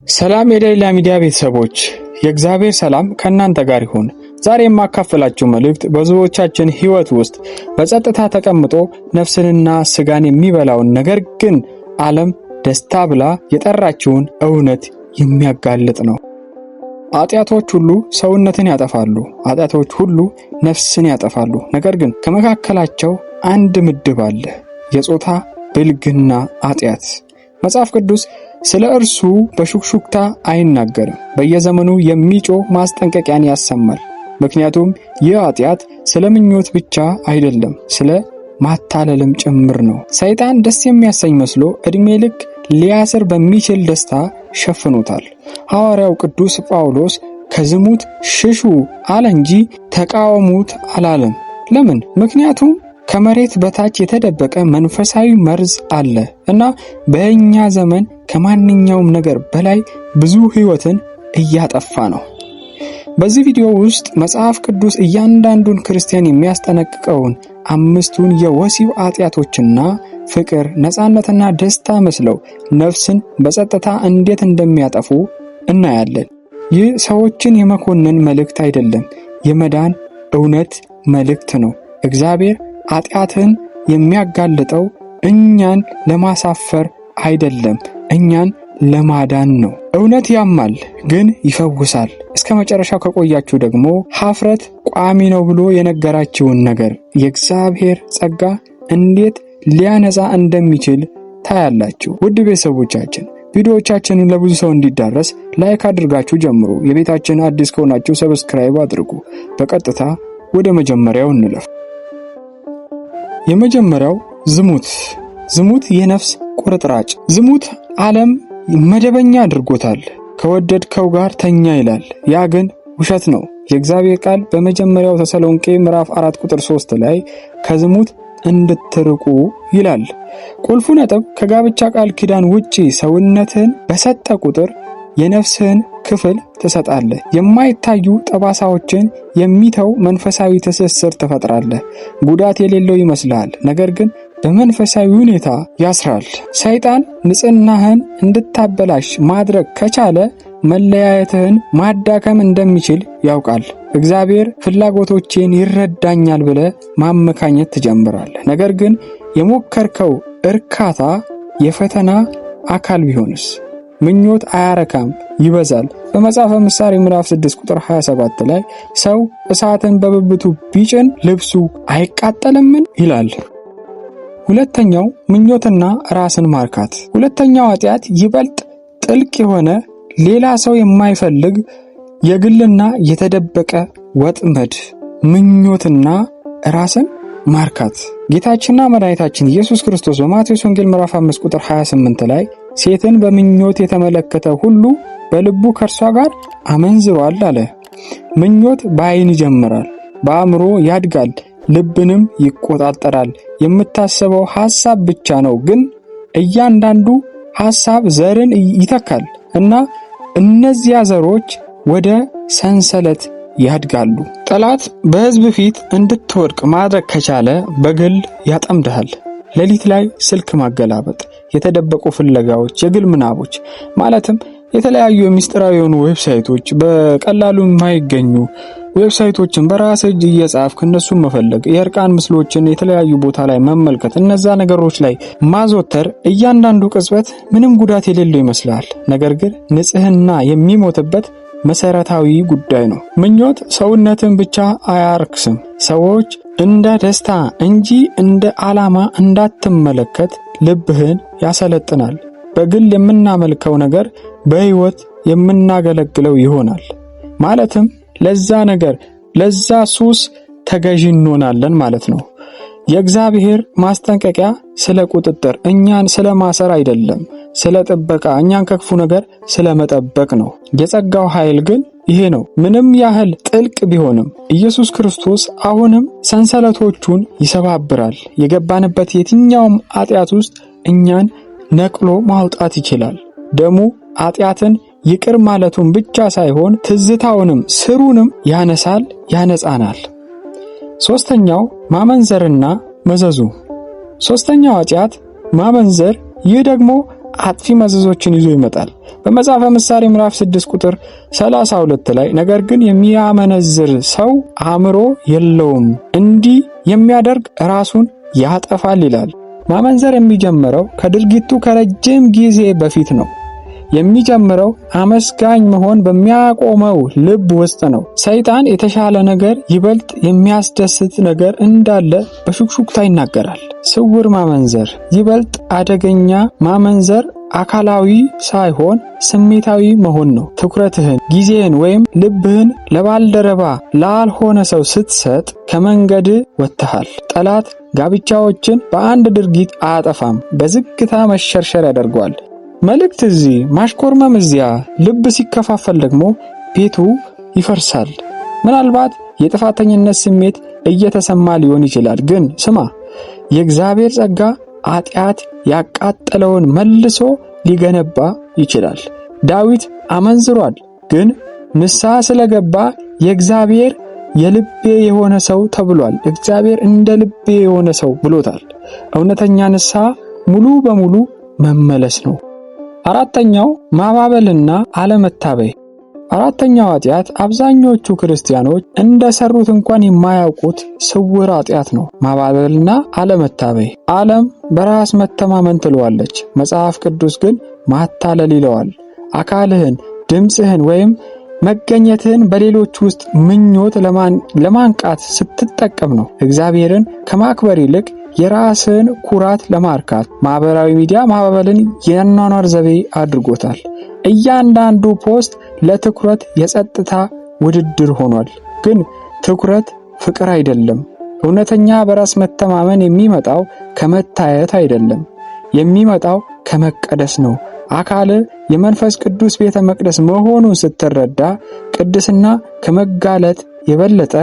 ሰላም የሌላ ሚዲያ ቤተሰቦች፣ የእግዚአብሔር ሰላም ከእናንተ ጋር ይሁን። ዛሬ የማካፈላችሁ መልእክት በብዙዎቻችን ሕይወት ውስጥ በጸጥታ ተቀምጦ ነፍስንና ስጋን የሚበላውን ነገር ግን ዓለም ደስታ ብላ የጠራችውን እውነት የሚያጋልጥ ነው። ኃጢአቶች ሁሉ ሰውነትን ያጠፋሉ፣ ኃጢአቶች ሁሉ ነፍስን ያጠፋሉ። ነገር ግን ከመካከላቸው አንድ ምድብ አለ፣ የጾታ ብልግና ኃጢአት። መጽሐፍ ቅዱስ ስለ እርሱ በሹክሹክታ አይናገርም። በየዘመኑ የሚጮህ ማስጠንቀቂያን ያሰማል። ምክንያቱም ይህ ኃጢአት ስለ ምኞት ብቻ አይደለም፣ ስለ ማታለልም ጭምር ነው። ሰይጣን ደስ የሚያሰኝ መስሎ ዕድሜ ልክ ሊያስር በሚችል ደስታ ሸፍኖታል። ሐዋርያው ቅዱስ ጳውሎስ ከዝሙት ሽሹ አለ እንጂ ተቃወሙት አላለም። ለምን? ምክንያቱም ከመሬት በታች የተደበቀ መንፈሳዊ መርዝ አለ እና በእኛ ዘመን ከማንኛውም ነገር በላይ ብዙ ሕይወትን እያጠፋ ነው። በዚህ ቪዲዮ ውስጥ መጽሐፍ ቅዱስ እያንዳንዱን ክርስቲያን የሚያስጠነቅቀውን አምስቱን የወሲብ ኃጢአቶችና ፍቅር፣ ነፃነትና ደስታ መስለው ነፍስን በጸጥታ እንዴት እንደሚያጠፉ እናያለን። ይህ ሰዎችን የመኮነን መልእክት አይደለም፣ የመዳን እውነት መልእክት ነው። እግዚአብሔር ኃጢአትን የሚያጋልጠው እኛን ለማሳፈር አይደለም፣ እኛን ለማዳን ነው። እውነት ያማል፣ ግን ይፈውሳል። እስከ መጨረሻው ከቆያችሁ ደግሞ ኀፍረት ቋሚ ነው ብሎ የነገራችውን ነገር የእግዚአብሔር ጸጋ እንዴት ሊያነጻ እንደሚችል ታያላችሁ። ውድ ቤተሰቦቻችን፣ ቪዲዮዎቻችንን ለብዙ ሰው እንዲዳረስ ላይክ አድርጋችሁ ጀምሩ። የቤታችን አዲስ ከሆናችሁ ሰብስክራይብ አድርጉ። በቀጥታ ወደ መጀመሪያው እንለፍ። የመጀመሪያው ዝሙት የነፍስ ቁርጥራጭ። ዝሙት ዓለም መደበኛ አድርጎታል። ከወደድከው ጋር ተኛ ይላል። ያ ግን ውሸት ነው። የእግዚአብሔር ቃል በመጀመሪያው ተሰሎንቄ ምዕራፍ 4 ቁጥር 3 ላይ ከዝሙት እንድትርቁ ይላል። ቁልፉ ነጥብ ከጋብቻ ቃል ኪዳን ውጪ ሰውነትህን በሰጠ ቁጥር የነፍስህን ክፍል ትሰጣለህ። የማይታዩ ጠባሳዎችን የሚተው መንፈሳዊ ትስስር ትፈጥራለህ። ጉዳት የሌለው ይመስልሃል፣ ነገር ግን በመንፈሳዊ ሁኔታ ያስራል። ሰይጣን ንጽህናህን እንድታበላሽ ማድረግ ከቻለ መለያየትህን ማዳከም እንደሚችል ያውቃል። እግዚአብሔር ፍላጎቶቼን ይረዳኛል ብለህ ማመካኘት ትጀምራለህ። ነገር ግን የሞከርከው እርካታ የፈተና አካል ቢሆንስ? ምኞት አያረካም፣ ይበዛል። በመጽሐፈ ምሳሌ ምዕራፍ 6 ቁጥር 27 ላይ ሰው እሳትን በብብቱ ቢጭን ልብሱ አይቃጠልምን ይላል። ሁለተኛው ምኞትና ራስን ማርካት። ሁለተኛው ኃጢአት ይበልጥ ጥልቅ የሆነ ሌላ ሰው የማይፈልግ የግልና የተደበቀ ወጥመድ፣ ምኞትና ራስን ማርካት። ጌታችንና መድኃኒታችን ኢየሱስ ክርስቶስ በማቴዎስ ወንጌል ምዕራፍ 5 ቁጥር 28 ላይ ሴትን በምኞት የተመለከተ ሁሉ በልቡ ከእርሷ ጋር አመንዝሯል አለ። ምኞት በዓይን ይጀምራል፣ በአእምሮ ያድጋል፣ ልብንም ይቆጣጠራል። የምታስበው ሐሳብ ብቻ ነው፣ ግን እያንዳንዱ ሐሳብ ዘርን ይተካል እና እነዚያ ዘሮች ወደ ሰንሰለት ያድጋሉ። ጠላት በሕዝብ ፊት እንድትወድቅ ማድረግ ከቻለ በግል ያጠምድሃል። ሌሊት ላይ ስልክ ማገላበጥ፣ የተደበቁ ፍለጋዎች፣ የግል ምናቦች ማለትም የተለያዩ ምስጢራዊ የሆኑ ዌብሳይቶች፣ በቀላሉ የማይገኙ ዌብሳይቶችን በራስ እጅ እየጻፍክ እነሱን መፈለግ፣ የእርቃን ምስሎችን የተለያዩ ቦታ ላይ መመልከት፣ እነዛ ነገሮች ላይ ማዘወተር እያንዳንዱ ቅጽበት ምንም ጉዳት የሌለው ይመስላል። ነገር ግን ንጽህና የሚሞትበት መሰረታዊ ጉዳይ ነው። ምኞት ሰውነትን ብቻ አያርክስም። ሰዎች እንደ ደስታ እንጂ እንደ ዓላማ እንዳትመለከት ልብህን ያሰለጥናል። በግል የምናመልከው ነገር በሕይወት የምናገለግለው ይሆናል። ማለትም ለዛ ነገር፣ ለዛ ሱስ ተገዢ እንሆናለን ማለት ነው። የእግዚአብሔር ማስጠንቀቂያ ስለ ቁጥጥር፣ እኛን ስለ ማሰር አይደለም፣ ስለ ጥበቃ፣ እኛን ከክፉ ነገር ስለ መጠበቅ ነው። የጸጋው ኃይል ግን ይሄ ነው። ምንም ያህል ጥልቅ ቢሆንም ኢየሱስ ክርስቶስ አሁንም ሰንሰለቶቹን ይሰባብራል። የገባንበት የትኛውም ኃጢአት ውስጥ እኛን ነቅሎ ማውጣት ይችላል። ደሙ ኃጢአትን ይቅር ማለቱን ብቻ ሳይሆን ትዝታውንም ስሩንም ያነሳል፣ ያነጻናል። ሶስተኛው ማመንዘርና መዘዙ። ሶስተኛው ኃጢአት ማመንዘር። ይህ ደግሞ አጥፊ መዘዞችን ይዞ ይመጣል። በመጽሐፈ ምሳሌ ምዕራፍ 6 ቁጥር 32 ላይ ነገር ግን የሚያመነዝር ሰው አእምሮ የለውም፣ እንዲህ የሚያደርግ ራሱን ያጠፋል ይላል። ማመንዘር የሚጀምረው ከድርጊቱ ከረጅም ጊዜ በፊት ነው። የሚጀምረው አመስጋኝ መሆን በሚያቆመው ልብ ውስጥ ነው። ሰይጣን የተሻለ ነገር፣ ይበልጥ የሚያስደስት ነገር እንዳለ በሹክሹክታ ይናገራል። ስውር ማመንዘር፣ ይበልጥ አደገኛ ማመንዘር አካላዊ ሳይሆን ስሜታዊ መሆን ነው። ትኩረትህን፣ ጊዜህን ወይም ልብህን ለባልደረባ ላልሆነ ሰው ስትሰጥ ከመንገድ ወጥተሃል። ጠላት ጋብቻዎችን በአንድ ድርጊት አያጠፋም፣ በዝግታ መሸርሸር ያደርገዋል። መልእክት እዚህ፣ ማሽኮርመም እዚያ። ልብ ሲከፋፈል ደግሞ ቤቱ ይፈርሳል። ምናልባት የጥፋተኝነት ስሜት እየተሰማ ሊሆን ይችላል። ግን ስማ፣ የእግዚአብሔር ጸጋ ኃጢአት ያቃጠለውን መልሶ ሊገነባ ይችላል። ዳዊት አመንዝሯል፣ ግን ንስሐ ስለገባ የእግዚአብሔር የልቤ የሆነ ሰው ተብሏል። እግዚአብሔር እንደ ልቤ የሆነ ሰው ብሎታል። እውነተኛ ንስሐ ሙሉ በሙሉ መመለስ ነው። አራተኛው ማባበልና አለመታበይ። አራተኛው ኃጢአት አብዛኞቹ ክርስቲያኖች እንደሰሩት እንኳን የማያውቁት ስውር ኃጢአት ነው። ማባበልና አለመታበይ። ዓለም በራስ መተማመን ትለዋለች፣ መጽሐፍ ቅዱስ ግን ማታለል ይለዋል። አካልህን፣ ድምፅህን ወይም መገኘትህን በሌሎች ውስጥ ምኞት ለማንቃት ስትጠቀም ነው። እግዚአብሔርን ከማክበር ይልቅ የራስን ኩራት ለማርካት ማህበራዊ ሚዲያ ማባበልን የኗኗር ዘቤ አድርጎታል። እያንዳንዱ ፖስት ለትኩረት የጸጥታ ውድድር ሆኗል። ግን ትኩረት ፍቅር አይደለም። እውነተኛ በራስ መተማመን የሚመጣው ከመታየት አይደለም፣ የሚመጣው ከመቀደስ ነው። አካል የመንፈስ ቅዱስ ቤተ መቅደስ መሆኑን ስትረዳ ቅድስና ከመጋለጥ የበለጠ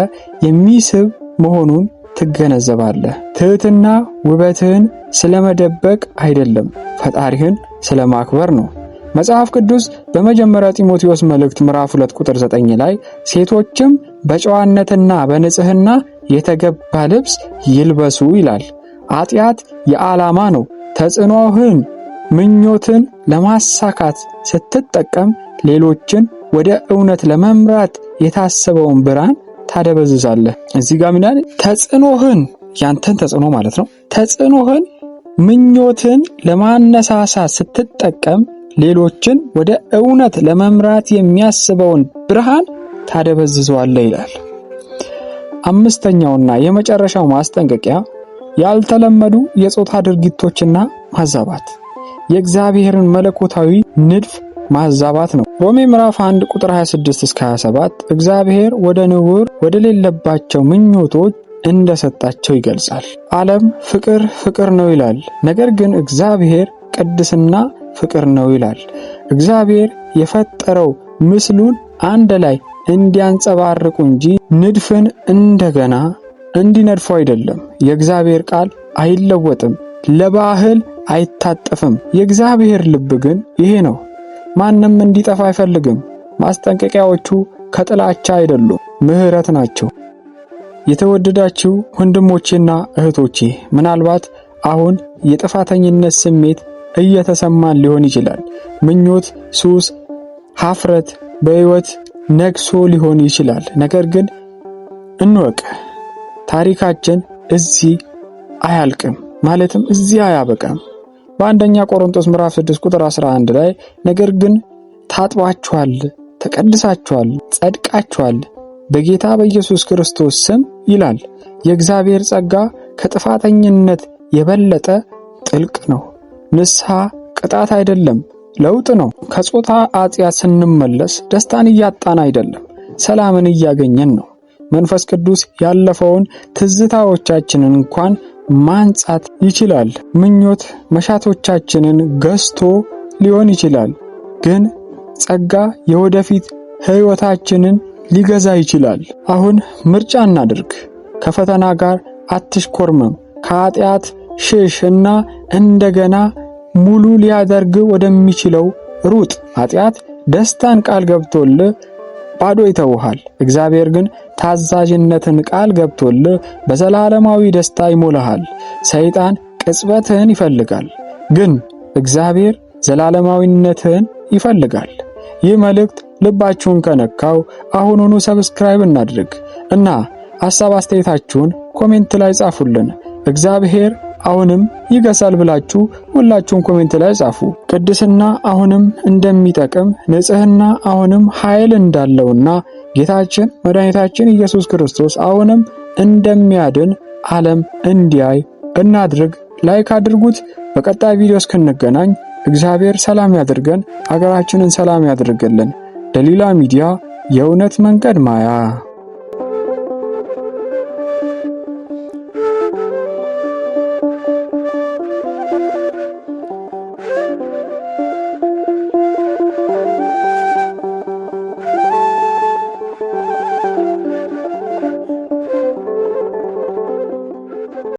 የሚስብ መሆኑን ትገነዘባለህ። ትህትና ውበትህን ስለመደበቅ አይደለም፣ ፈጣሪህን ስለማክበር ነው። መጽሐፍ ቅዱስ በመጀመሪያ ጢሞቴዎስ መልእክት ምዕራፍ 2 ቁጥር 9 ላይ ሴቶችም በጨዋነትና በንጽህና የተገባ ልብስ ይልበሱ ይላል። ኃጢአት የዓላማ ነው። ተጽዕኖህን፣ ምኞትን ለማሳካት ስትጠቀም ሌሎችን ወደ እውነት ለመምራት የታሰበውን ብርሃን ታደበዝዛለህ። እዚህ ጋር ምን ያለ ተጽዕኖህን፣ ያንተን ተጽዕኖ ማለት ነው። ተጽዕኖህን፣ ምኞትን ለማነሳሳት ስትጠቀም ሌሎችን ወደ እውነት ለመምራት የሚያስበውን ብርሃን ታደበዝዘዋለህ ይላል። አምስተኛውና የመጨረሻው ማስጠንቀቂያ ያልተለመዱ የጾታ ድርጊቶችና ማዛባት፣ የእግዚአብሔርን መለኮታዊ ንድፍ ማዛባት ነው። ሮሜ ምዕራፍ 1 ቁጥር 26 እስከ 27 እግዚአብሔር ወደ ንውር ወደ ሌለባቸው ምኞቶች እንደሰጣቸው ይገልጻል። ዓለም ፍቅር ነው ይላል፣ ነገር ግን እግዚአብሔር ቅድስና ፍቅር ነው ይላል። እግዚአብሔር የፈጠረው ምስሉን አንድ ላይ እንዲያንጸባርቁ እንጂ ንድፍን እንደገና እንዲነድፉ አይደለም። የእግዚአብሔር ቃል አይለወጥም፣ ለባህል አይታጠፍም። የእግዚአብሔር ልብ ግን ይሄ ነው። ማንም እንዲጠፋ አይፈልግም። ማስጠንቀቂያዎቹ ከጥላቻ አይደሉም፣ ምሕረት ናቸው። የተወደዳችሁ ወንድሞቼና እህቶቼ፣ ምናልባት አሁን የጥፋተኝነት ስሜት እየተሰማን ሊሆን ይችላል። ምኞት፣ ሱስ፣ ሀፍረት በሕይወት ነግሶ ሊሆን ይችላል። ነገር ግን እንወቅ፣ ታሪካችን እዚህ አያልቅም፣ ማለትም እዚህ አያበቃም። በአንደኛ ቆሮንቶስ ምዕራፍ 6 ቁጥር 11 ላይ ነገር ግን ታጥባችኋል፣ ተቀድሳችኋል፣ ጸድቃችኋል በጌታ በኢየሱስ ክርስቶስ ስም ይላል። የእግዚአብሔር ጸጋ ከጥፋተኝነት የበለጠ ጥልቅ ነው። ንስሐ ቅጣት አይደለም፣ ለውጥ ነው። ከጾታ ኃጢአት ስንመለስ ደስታን እያጣን አይደለም፣ ሰላምን እያገኘን ነው። መንፈስ ቅዱስ ያለፈውን ትዝታዎቻችንን እንኳን ማንጻት ይችላል። ምኞት መሻቶቻችንን ገዝቶ ሊሆን ይችላል፣ ግን ጸጋ የወደፊት ሕይወታችንን ሊገዛ ይችላል። አሁን ምርጫ እናድርግ። ከፈተና ጋር አትሽኮርመም። ከኃጢአት ሽሽ እና እንደገና ሙሉ ሊያደርግ ወደሚችለው ሩጥ። ኃጢአት ደስታን ቃል ገብቶልህ ባዶ ይተውሃል። እግዚአብሔር ግን ታዛዥነትን ቃል ገብቶልህ በዘላለማዊ ደስታ ይሞላሃል። ሰይጣን ቅጽበትህን ይፈልጋል፣ ግን እግዚአብሔር ዘላለማዊነትን ይፈልጋል። ይህ መልእክት ልባችሁን ከነካው አሁኑኑ ሰብስክራይብ እናድርግ እና ሐሳብ አስተያየታችሁን ኮሜንት ላይ ጻፉልን። እግዚአብሔር አሁንም ይገሳል ብላችሁ ሁላችሁም ኮሜንት ላይ ጻፉ። ቅድስና አሁንም እንደሚጠቅም፣ ንጽህና አሁንም ኃይል እንዳለውና ጌታችን መድኃኒታችን ኢየሱስ ክርስቶስ አሁንም እንደሚያድን ዓለም እንዲያይ እናድርግ። ላይክ አድርጉት። በቀጣይ ቪዲዮ እስክንገናኝ እግዚአብሔር ሰላም ያድርገን፣ ሀገራችንን ሰላም ያድርግልን። ደሊላ ሚዲያ የእውነት መንገድ ማያ